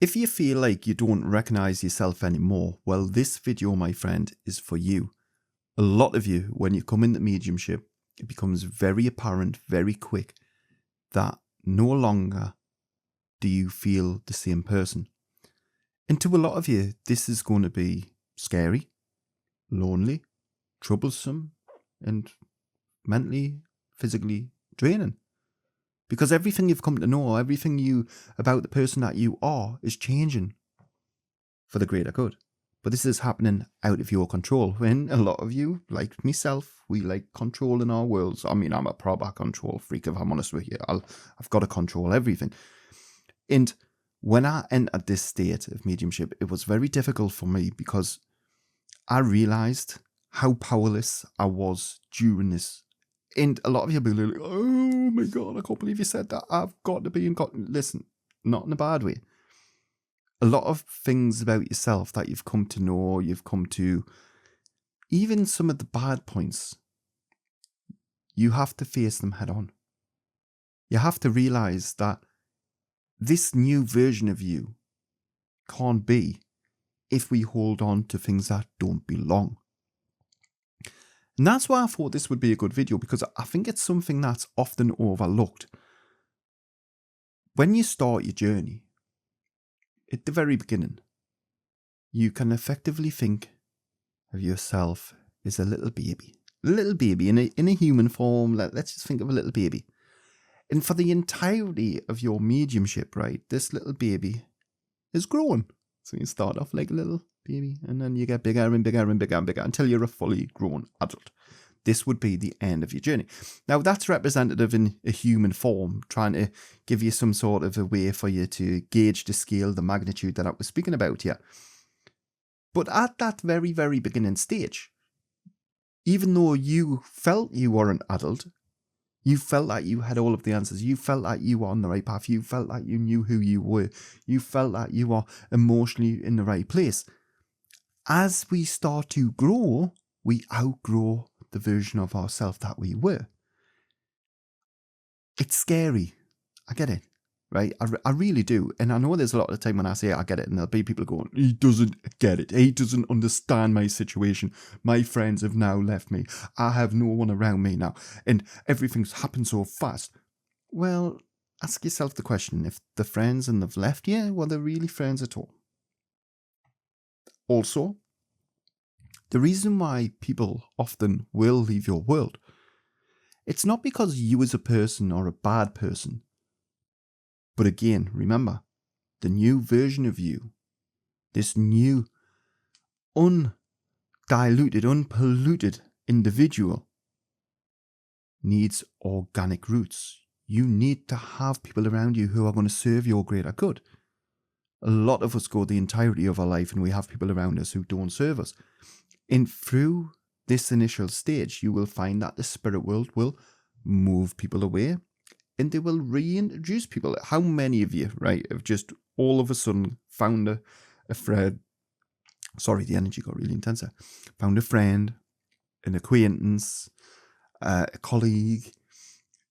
If you feel like you don't recognize yourself anymore, well, this video, my friend, is for you. A lot of you, when you come into mediumship, it becomes very apparent very quick that no longer do you feel the same person. And to a lot of you, this is going to be scary, lonely, troublesome, and mentally, physically draining. Because everything you've come to know, everything you about the person that you are is changing for the greater good. But this is happening out of your control. When a lot of you, like myself, we like controlling our worlds. I mean, I'm a proper control freak, if I'm honest with you. I've got to control everything. And when I entered this state of mediumship, it was very difficult for me because I realized how powerless I was during this. And a lot of you will be like, oh my God, I can't believe you said that. I've got to be in control. Listen, not in a bad way. A lot of things about yourself that you've come to know, you've come to, even some of the bad points, you have to face them head on. You have to realize that this new version of you can't be if we hold on to things that don't belong. And that's why I thought this would be a good video, because I think it's something that's often overlooked. When you start your journey, at the very beginning, you can effectively think of yourself as a little baby. A little baby in a human form. Let's just think of a little baby. And for the entirety of your mediumship, right, this little baby is growing. So you start off like a little baby, and then you get bigger and bigger and bigger and bigger until you're a fully grown adult. This would be the end of your journey. Now, that's representative in a human form, trying to give you some sort of a way for you to gauge the scale, the magnitude that I was speaking about here. But at that very, very beginning stage, even though you felt you were an adult, you felt like you had all of the answers, you felt like you were on the right path, you felt like you knew who you were, you felt like you were emotionally in the right place. As we start to grow, we outgrow the version of ourselves that we were. It's scary. I get it, right? I really do. And I know there's a lot of the time when I say I get it, and there'll be people going, he doesn't get it. He doesn't understand my situation. My friends have now left me. I have no one around me now. And everything's happened so fast. Well, ask yourself the question, if the friends and they've left you, were they really friends at all? Also, the reason why people often will leave your world, it's not because you as a person are a bad person. But again, remember, the new version of you, this new undiluted, unpolluted individual needs organic roots. You need to have people around you who are going to serve your greater good. A lot of us go the entirety of our life and we have people around us who don't serve us. And through this initial stage, you will find that the spirit world will move people away and they will reintroduce people. How many of you, right, have just all of a sudden found a friend? Sorry, the energy got really intense there. Found a friend, an acquaintance, a colleague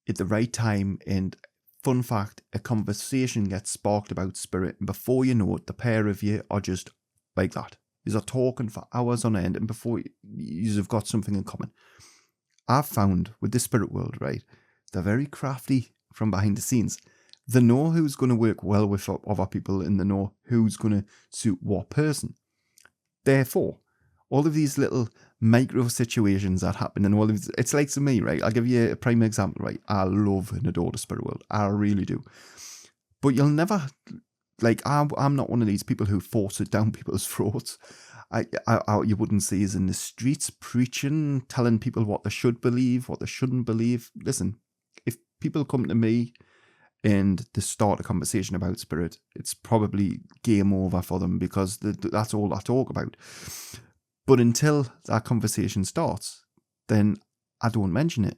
at the right time, and fun fact, a conversation gets sparked about spirit, and before you know it, the pair of you are just like that. You are talking for hours on end, and before you've got something in common. I've found with the spirit world, right, they're very crafty from behind the scenes. They know who's going to work well with other people, and they know who's going to suit what person. Therefore, all of these little micro situations that happen, and all of these, it's like to me, right? I'll give you a prime example, right? I love and adore the spirit world. I really do. But you'll never, like, I'm not one of these people who force it down people's throats. You wouldn't see us in the streets preaching, telling people what they should believe, what they shouldn't believe. Listen, if people come to me and they start a conversation about spirit, it's probably game over for them, because that's all I talk about. But until that conversation starts, then I don't mention it.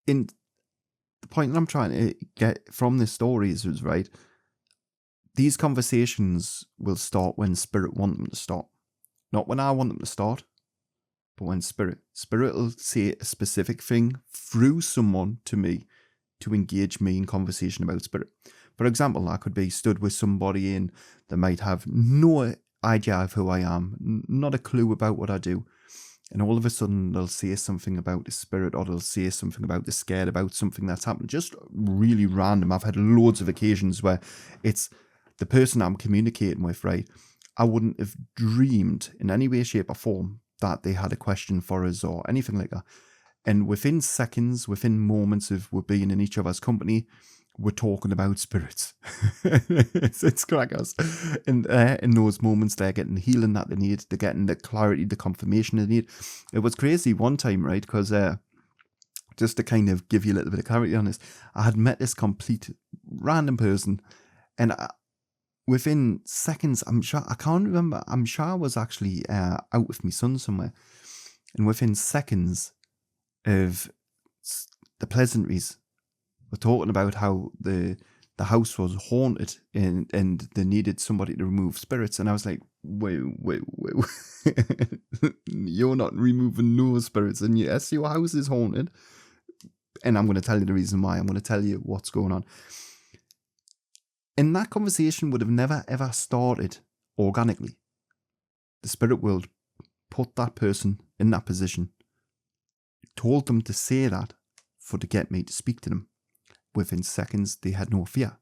And the point that I'm trying to get from this story is, right, these conversations will start when spirit want them to start. Not when I want them to start, but when spirit will say a specific thing through someone to me to engage me in conversation about spirit. For example, I could be stood with somebody in that might have no idea of who I am, not a clue about what I do. And all of a sudden they'll say something about the spirit, or they'll say something about they're scared about something that's happened. Just really random. I've had loads of occasions where it's the person I'm communicating with, right? I wouldn't have dreamed in any way, shape or form that they had a question for us or anything like that. And within seconds, within moments of we're being in each other's company, we're talking about spirits. it's crackers. And in those moments, they're getting the healing that they need. They're getting the clarity, the confirmation they need. It was crazy one time, right? Because just to kind of give you a little bit of clarity on this, I had met this complete random person. And within seconds, I'm sure, I can't remember, I'm sure I was actually out with my son somewhere. And within seconds of the pleasantries, we're talking about how the house was haunted and they needed somebody to remove spirits. And I was like, wait. You're not removing no spirits. And yes, your house is haunted. And I'm going to tell you the reason why. I'm going to tell you what's going on. And that conversation would have never, ever started organically. The spirit world put that person in that position, told them to say that to get me to speak to them. Within seconds, they had no fear.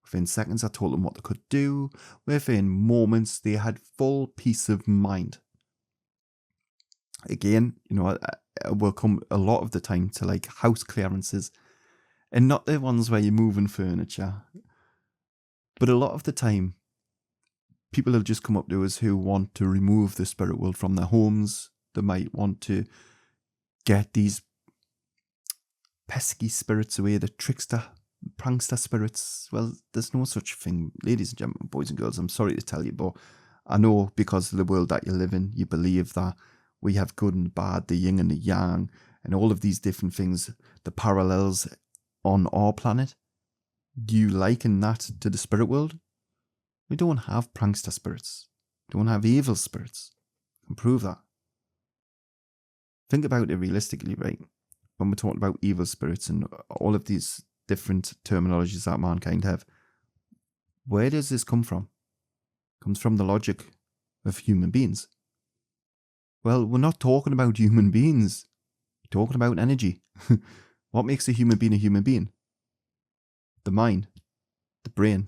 Within seconds, I told them what they could do. Within moments, they had full peace of mind. Again, I will come a lot of the time to like house clearances, and not the ones where you're moving furniture. But a lot of the time, people will just come up to us who want to remove the spirit world from their homes. They might want to get these pesky spirits away, the trickster, prankster spirits. Well, there's no such thing, ladies and gentlemen, boys and girls. I'm sorry to tell you, but I know because of the world that you live in, you believe that we have good and bad, the yin and the yang, and all of these different things, the parallels on our planet. Do you liken that to the spirit world? We don't have prankster spirits. We don't have evil spirits. I can prove that. Think about it realistically, right? When we're talking about evil spirits and all of these different terminologies that mankind have, where does this come from? It comes from the logic of human beings. Well, we're not talking about human beings. We're talking about energy. What makes a human being a human being? The mind, the brain.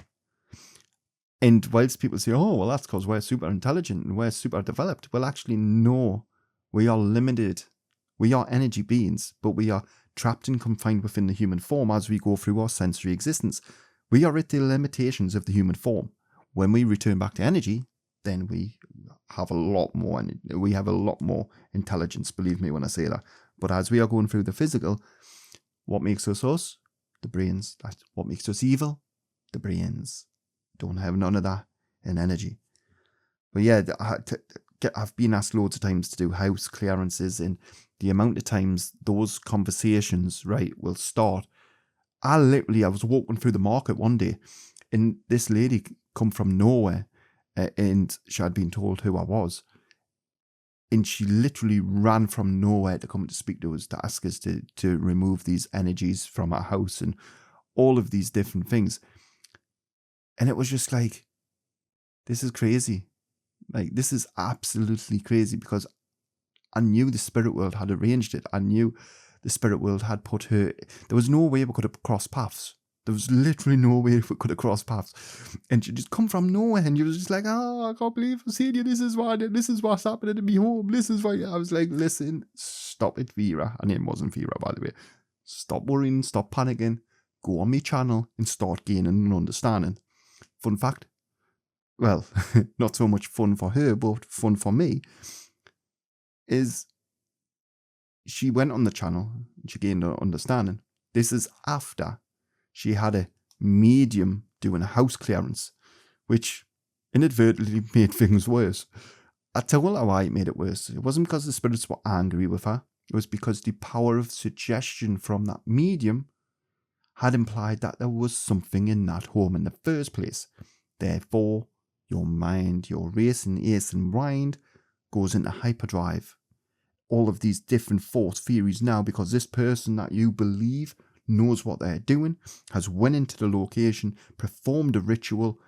And whilst people say, oh, well, that's because we're super intelligent and we're super developed. Well, actually, no. We are limited. We are energy beings, but we are trapped and confined within the human form as we go through our sensory existence. We are at the limitations of the human form. When we return back to energy, then we have a lot more energy. We have a lot more intelligence, believe me when I say that. But as we are going through the physical, what makes us us? The brains. That's what makes us evil? The brains. Don't have none of that in energy. But yeah, I've been asked loads of times to do house clearances, and the amount of times those conversations, right, will start. I was walking through the market one day, and this lady come from nowhere, and she had been told who I was. And she literally ran from nowhere to come to speak to us, to ask us to remove these energies from our house and all of these different things. And it was just like, this is crazy. Like, this is absolutely crazy, because I knew the spirit world had arranged it. I knew the spirit world had put her. There was no way we could have crossed paths. There was literally no way we could have crossed paths. And she just come from nowhere, and you was just like, oh, I can't believe I'm seeing you. This is what's happening to me home. This is why. I was like, listen, stop it, Vera. Her name wasn't Vera, by the way. Stop worrying, stop panicking. Go on my channel and start gaining an understanding. Fun fact. Well, not so much fun for her, but fun for me, is she went on the channel and she gained an understanding. This is after she had a medium doing a house clearance, which inadvertently made things worse. I tell her why it made it worse. It wasn't because the spirits were angry with her. It was because the power of suggestion from that medium had implied that there was something in that home in the first place. Therefore, your mind, your racing ace and mind goes into hyperdrive. All of these different thoughts, theories now, because this person that you believe knows what they're doing, has went into the location, performed a ritual,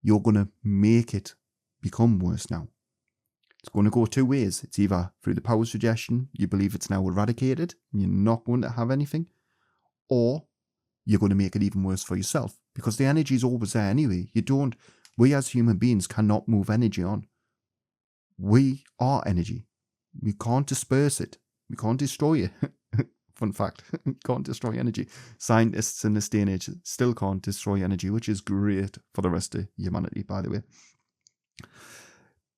you're going to make it become worse now. It's going to go two ways. It's either through the power of suggestion, you believe it's now eradicated, and you're not going to have anything, or you're going to make it even worse for yourself, because the energy is always there anyway. We as human beings cannot move energy on. We are energy. We can't disperse it. We can't destroy it. Fun fact, can't destroy energy. Scientists in this day and age still can't destroy energy, which is great for the rest of humanity, by the way.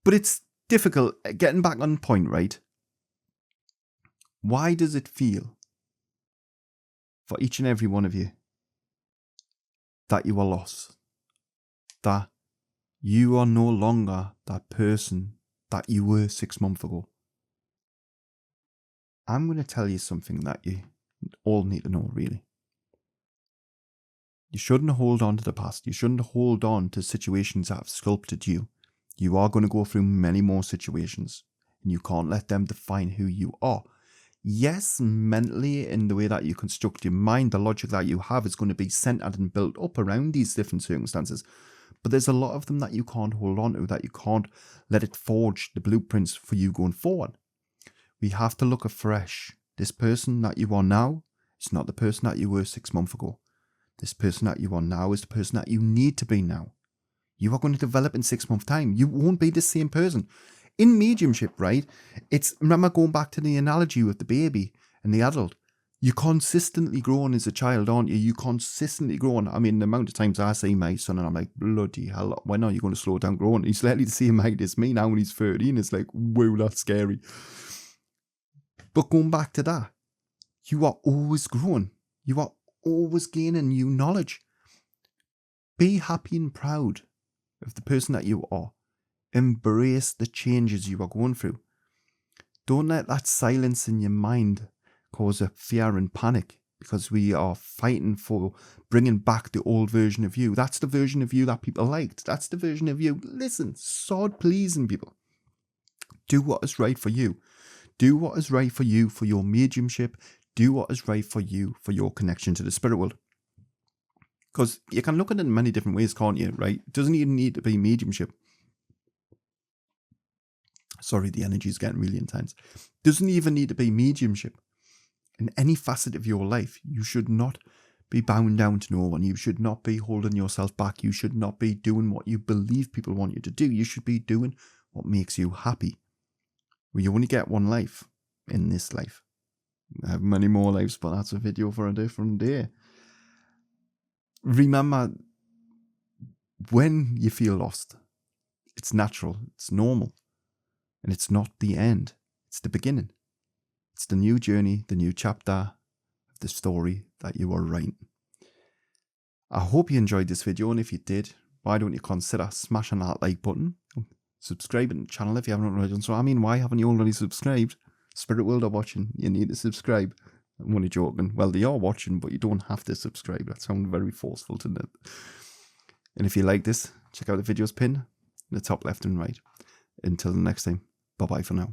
But it's difficult. Getting back on point, right? Why does it feel for each and every one of you that you are lost? That you are no longer that person that you were 6 months ago? I'm going to tell you something that you all need to know, really. You shouldn't hold on to the past. You shouldn't hold on to situations that have sculpted you. You are going to go through many more situations, and you can't let them define who you are. Yes, mentally, in the way that you construct your mind, the logic that you have is going to be centered and built up around these different circumstances. But there's a lot of them that you can't hold on to, that you can't let it forge the blueprints for you going forward. We have to look afresh. This person that you are now is not the person that you were 6 months ago. This person that you are now is the person that you need to be now. You are going to develop in 6 months' time. You won't be the same person. In mediumship, right? Remember going back to the analogy with the baby and the adult. You're consistently growing as a child, aren't you? You consistently growing. I mean, the amount of times I see my son and I'm like, bloody hell, when are you going to slow down growing? He's literally the same height as me now when he's 13. It's like, whoa, that's scary. But going back to that, you are always growing. You are always gaining new knowledge. Be happy and proud of the person that you are. Embrace the changes you are going through. Don't let that silence in your mind cause a fear and panic, because we are fighting for bringing back the old version of you. That's the version of you that people liked. That's the version of you. Listen, sod pleasing people. Do what is right for you. Do what is right for you, for your mediumship. Do what is right for you, for your connection to the spirit world. Because you can look at it in many different ways, can't you, right? It doesn't even need to be mediumship. Sorry, the energy is getting really intense. It doesn't even need to be mediumship. In any facet of your life, you should not be bound down to no one. You should not be holding yourself back. You should not be doing what you believe people want you to do. You should be doing what makes you happy. Well, you only get one life in this life. I have many more lives, but that's a video for a different day. Remember, when you feel lost, it's natural, it's normal, and it's not the end. It's the beginning. It's the new journey, the new chapter of the story that you are writing. I hope you enjoyed this video, and if you did, why don't you consider smashing that like button, subscribing to the channel if you haven't already done so. I mean, why haven't you already subscribed? Spirit World are watching, you need to subscribe. I'm only joking. Well, they are watching, but you don't have to subscribe. That sounds very forceful, doesn't it? And if you like this, check out the videos pinned in the top left and right. Until the next time, bye-bye for now.